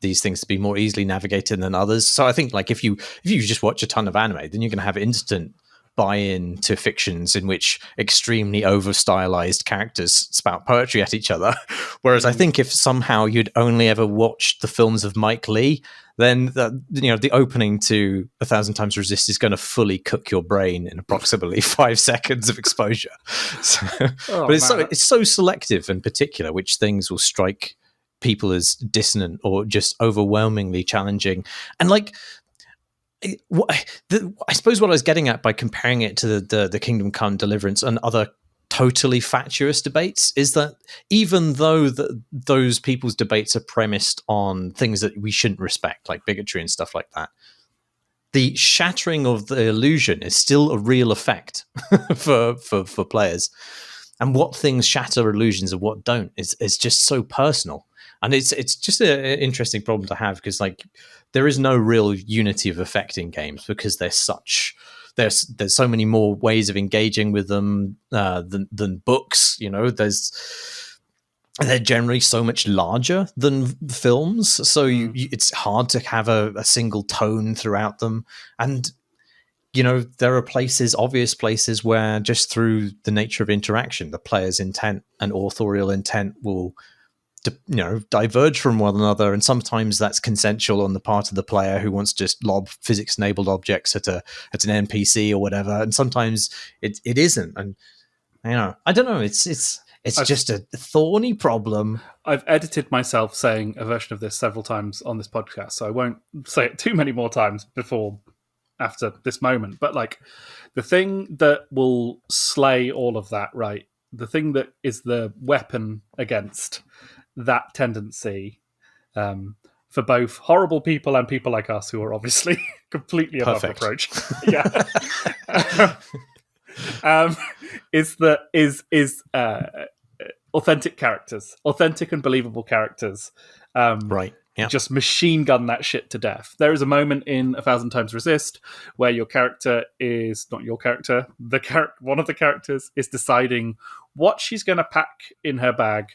these things to be more easily navigated than others. So I think like if you just watch a ton of anime, then you're going to have instant buy-in to fictions in which extremely over-stylized characters spout poetry at each other. Whereas I think if somehow you'd only ever watched the films of Mike Leigh, then the opening to 1,000 Times Resist is going to fully cook your brain in approximately 5 seconds of exposure. But it's so selective and particular which things will strike people as dissonant or just overwhelmingly challenging. And like, I suppose what I was getting at by comparing it to the Kingdom Come Deliverance and other totally fatuous debates is that even though those people's debates are premised on things that we shouldn't respect, like bigotry and stuff like that, the shattering of the illusion is still a real effect for players. And what things shatter illusions and what don't is just so personal. And it's just an interesting problem to have because like there is no real unity of effect in games because there's so many more ways of engaging with them than books. They're generally so much larger than films, so it's hard to have a single tone throughout them. And there are obvious places where just through the nature of interaction, the player's intent and authorial intent will diverge from one another, and sometimes that's consensual on the part of the player who wants to just lob physics-enabled objects at an NPC or whatever, and sometimes it isn't. And I don't know. It's just a thorny problem. I've edited myself saying a version of this several times on this podcast, so I won't say it too many more times after this moment. But like the thing that will slay all of that, right, the thing that is the weapon against that tendency, for both horrible people and people like us who are obviously completely above Perfect. reproach. Yeah. Is authentic characters, authentic and believable characters. Right. Yeah. Just machine gun that shit to death. There is a moment in A Thousand Times Resist where your character is not your character. One of the characters is deciding what she's going to pack in her bag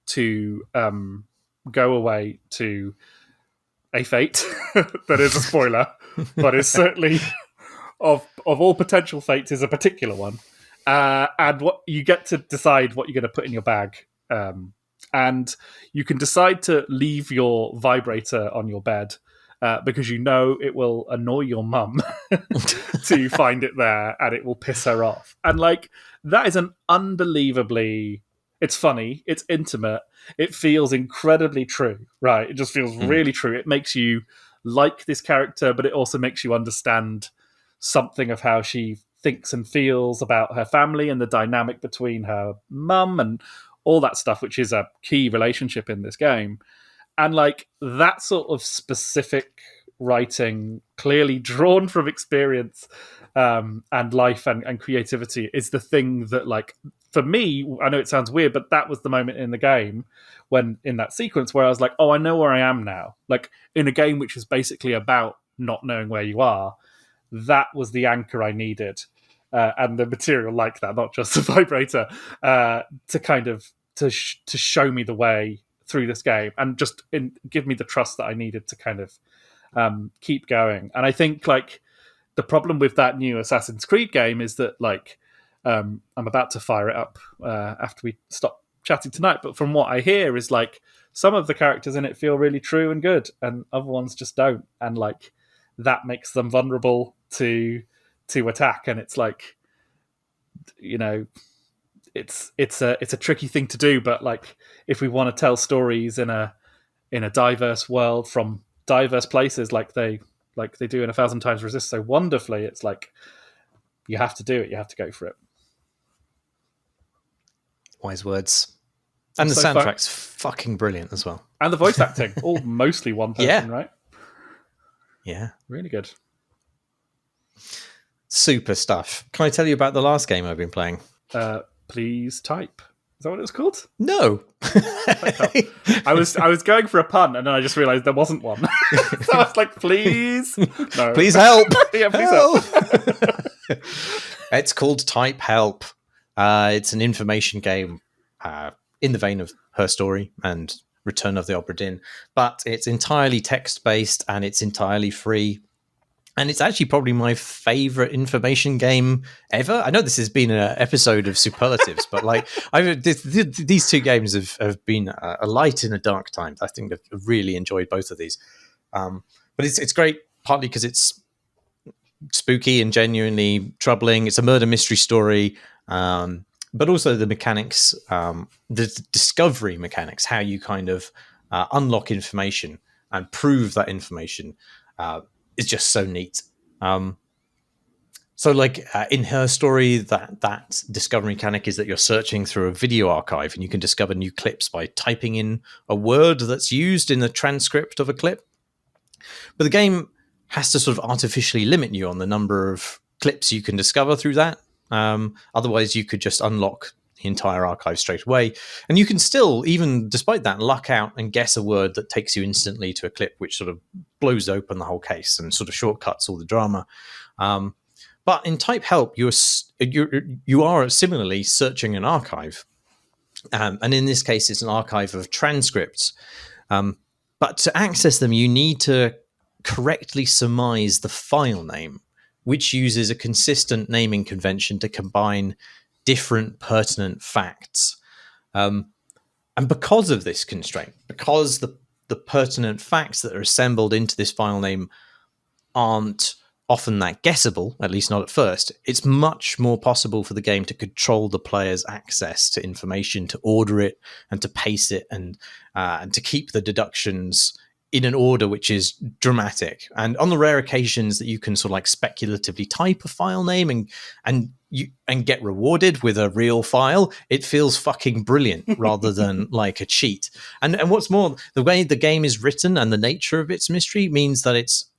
to go away to a fate that is a spoiler, but is certainly of all potential fates is a particular one. And what you get to decide what you're going to put in your bag. And you can decide to leave your vibrator on your bed because you know it will annoy your mum to find it there and it will piss her off. And like that is an unbelievably... It's funny, it's intimate, it feels incredibly true, right? It just feels really true. It makes you like this character, but it also makes you understand something of how she thinks and feels about her family and the dynamic between her mum and all that stuff, which is a key relationship in this game. And like that sort of specific writing, clearly drawn from experience and life and creativity, is the thing that, like, for me, I know it sounds weird, but that was the moment in the game when, in that sequence, where I was like, oh, I know where I am now. Like, in a game which is basically about not knowing where you are, that was the anchor I needed. And the material like that, not just the vibrator, to kind of to show me the way through this game and just give me the trust that I needed to kind of keep going. And I think like the problem with that new Assassin's Creed game is that like I'm about to fire it up after we stop chatting tonight, but from what I hear is like some of the characters in it feel really true and good, and other ones just don't, and like that makes them vulnerable to attack. And it's like, you know, it's a tricky thing to do, but like if we want to tell stories in a diverse world from diverse places like they do in A Thousand Times Resist so wonderfully, it's like you have to do it, you have to go for it. Wise words. And the soundtrack's fucking brilliant as well. And the voice acting, all mostly one person, right? Yeah. Really good. Super stuff. Can I tell you about the last game I've been playing? Please type. Is that what it was called? No. I was going for a pun and then I just realised there wasn't one. So I was like, please. No. Please help. Yeah, please help. It's called Type Help. It's an information game in the vein of Her Story and Return of the Obra Dinn, but it's entirely text-based and it's entirely free. And it's actually probably my favorite information game ever. I know this has been an episode of superlatives, but like these two games have been a light in a dark time. I think I've really enjoyed both of these. But it's great, partly because it's spooky and genuinely troubling. It's a murder mystery story, but also the mechanics, the discovery mechanics, how you kind of unlock information and prove that information is just so neat. So like in Her Story, that discovery mechanic is that you're searching through a video archive and you can discover new clips by typing in a word that's used in the transcript of a clip. But the game has to sort of artificially limit you on the number of clips you can discover through that. Otherwise, you could just unlock the entire archive straight away. And you can still, even despite that, luck out and guess a word that takes you instantly to a clip, which sort of blows open the whole case and sort of shortcuts all the drama. But in Type Help, you are similarly searching an archive. And in this case, it's an archive of transcripts. But to access them, you need to correctly surmise the file name, which uses a consistent naming convention to combine different pertinent facts. And because of this constraint, because the pertinent facts that are assembled into this file name aren't often that guessable, at least not at first, it's much more possible for the game to control the player's access to information, to order it and to pace it, and to keep the deductions in an order which is dramatic. And on the rare occasions that you can sort of like speculatively type a file name and and get rewarded with a real file, it feels fucking brilliant rather than like a cheat. And what's more, the way the game is written and the nature of its mystery means that it's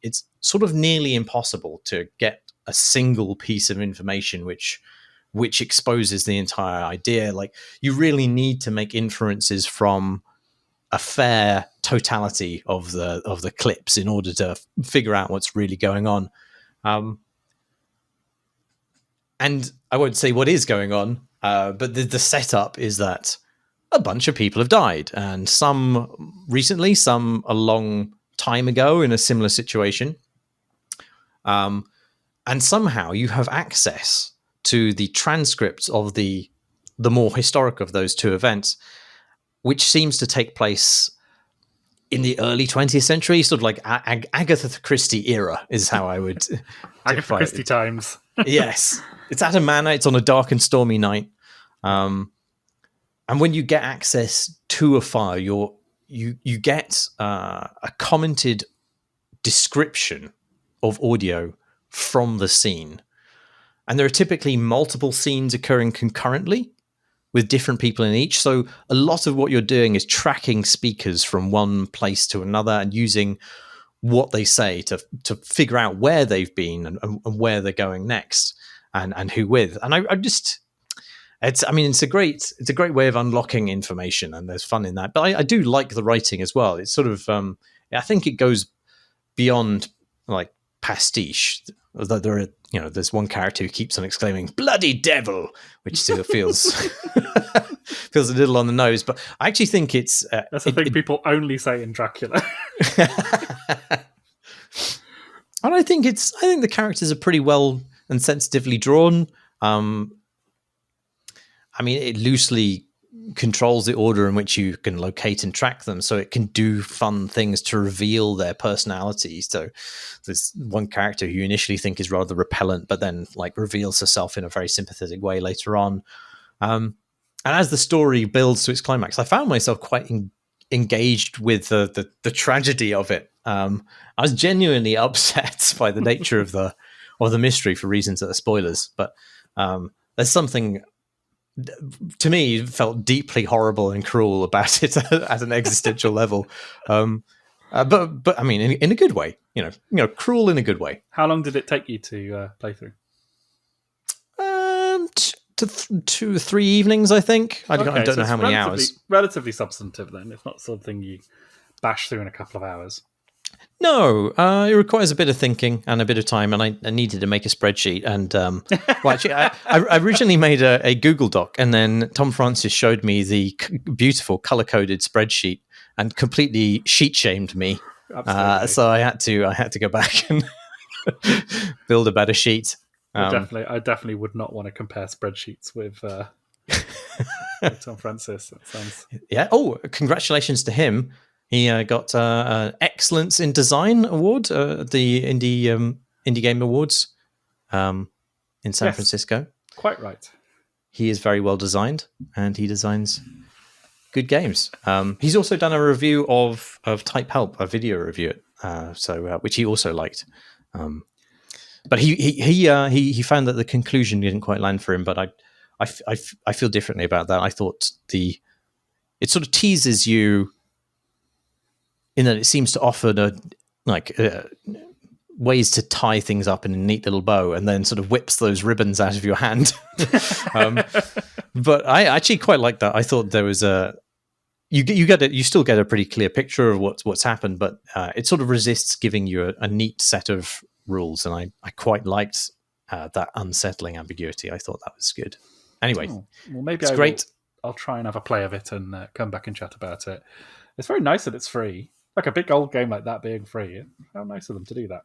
sort of nearly impossible to get a single piece of information which exposes the entire idea. Like, you really need to make inferences from a fair totality of the clips in order to figure out what's really going on. And I won't say what is going on, but the setup is that a bunch of people have died, and some recently, some a long time ago in a similar situation. And somehow you have access to the transcripts of the more historic of those two events, which seems to take place in the early 20th century, sort of like Agatha Christie era is how I would Agatha Christie times. Yes. It's at a manor. It's on a dark and stormy night. And when you get access to a file, you get a commented description of audio from the scene. And there are typically multiple scenes occurring concurrently with different people in each. So a lot of what you're doing is tracking speakers from one place to another and using what they say to figure out where they've been and where they're going next and who with. And I just, it's a great way of unlocking information, and there's fun in that. But I do like the writing as well. It's sort of, I think it goes beyond like pastiche. Although there are, there's one character who keeps on exclaiming "bloody devil," which still feels feels a little on the nose. But I actually think it's that's the thing people only say in Dracula. And I think the characters are pretty well and sensitively drawn. It loosely controls the order in which you can locate and track them, so it can do fun things to reveal their personalities. So there's one character who you initially think is rather repellent, but then like reveals herself in a very sympathetic way later on. And as the story builds to its climax, I found myself quite engaged with the tragedy of it. I was genuinely upset by the nature of the mystery for reasons that are spoilers, but there's something, to me, felt deeply horrible and cruel about it at an existential level. But I mean, in a good way, cruel in a good way. How long did it take you to play through? 2 or 3 evenings, I think. I don't know how many hours. Relatively substantive then. It's not something you bash through in a couple of hours. No, it requires a bit of thinking and a bit of time, and I needed to make a spreadsheet. And actually, I originally made a Google Doc, and then Tom Francis showed me the beautiful color-coded spreadsheet and completely sheet-shamed me. So I had to go back and build a better sheet. I definitely would not want to compare spreadsheets with Tom Francis. That sounds... Yeah. Oh, congratulations to him. He got an Excellence in Design award at the Indie Game Awards in San Francisco. Quite right. He is very well designed, and he designs good games. He's also done a review of Type Help, a video review, which he also liked. But he found that the conclusion didn't quite land for him. But I feel differently about that. I thought it sort of teases you, in that it seems to offer ways to tie things up in a neat little bow, and then sort of whips those ribbons out of your hand. But I actually quite like that. I thought there was you still get a pretty clear picture of what's happened, but it sort of resists giving you a neat set of rules, and I quite liked that unsettling ambiguity. I thought that was good. Anyway, well, maybe it's great. I'll try and have a play of it and come back and chat about it. It's very nice that it's free. Like a big old game like that being free. How nice of them to do that.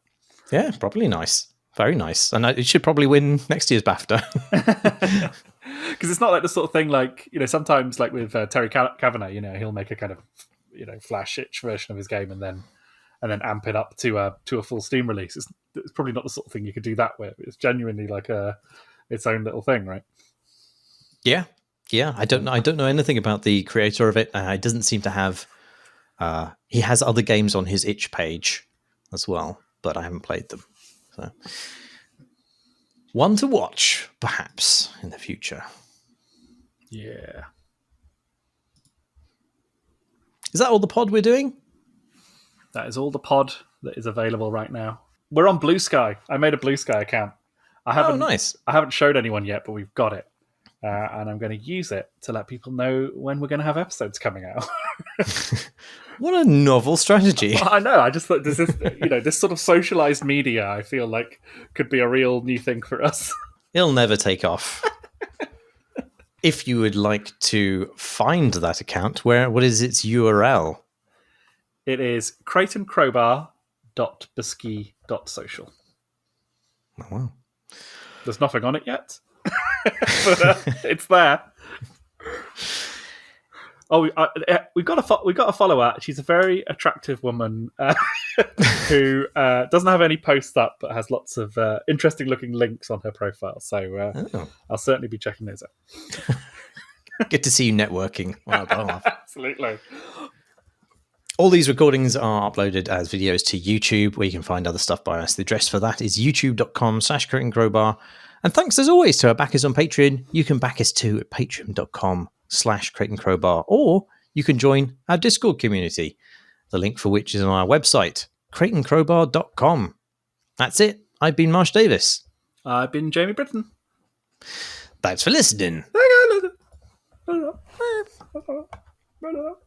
Yeah, probably nice. Very nice. And it should probably win next year's BAFTA. Because it's not like the sort of thing like, sometimes like with Terry Kavanagh, he'll make a kind of, flash-itch version of his game and then amp it up to a full Steam release. It's probably not the sort of thing you could do that with. It's genuinely like its own little thing, right? Yeah. I don't know anything about the creator of it. It doesn't seem to have... he has other games on his itch page as well, but I haven't played them. So One to watch, perhaps, in the future. Yeah. Is that all the pod we're doing? That is all the pod that is available right now. We're on Blue Sky. I made a Blue Sky account. Nice. I haven't showed anyone yet, but we've got it. And I'm going to use it to let people know when we're going to have episodes coming out. What a novel strategy. Well, I know. I just thought this sort of socialized media, I feel like could be a real new thing for us. It'll never take off. If you would like to find that account, what is its URL? It is crateandcrowbar.bisky.social. Oh, wow. There's nothing on it yet, but it's there. Oh, we got a follower. She's a very attractive woman who doesn't have any posts up, but has lots of interesting-looking links on her profile. So I'll certainly be checking those out. Good to see you networking. Wow. Absolutely. All these recordings are uploaded as videos to YouTube, where you can find other stuff by us. The address for that is youtube.com/crateandcrowbar. And thanks as always to our backers on Patreon. You can back us too at patreon.com/crateandcrowbar, or you can join our Discord community, the link for which is on our website, crateandcrowbar.com. That's it. I've been Marsh Davis. I've been Jamie Britton. Thanks for listening.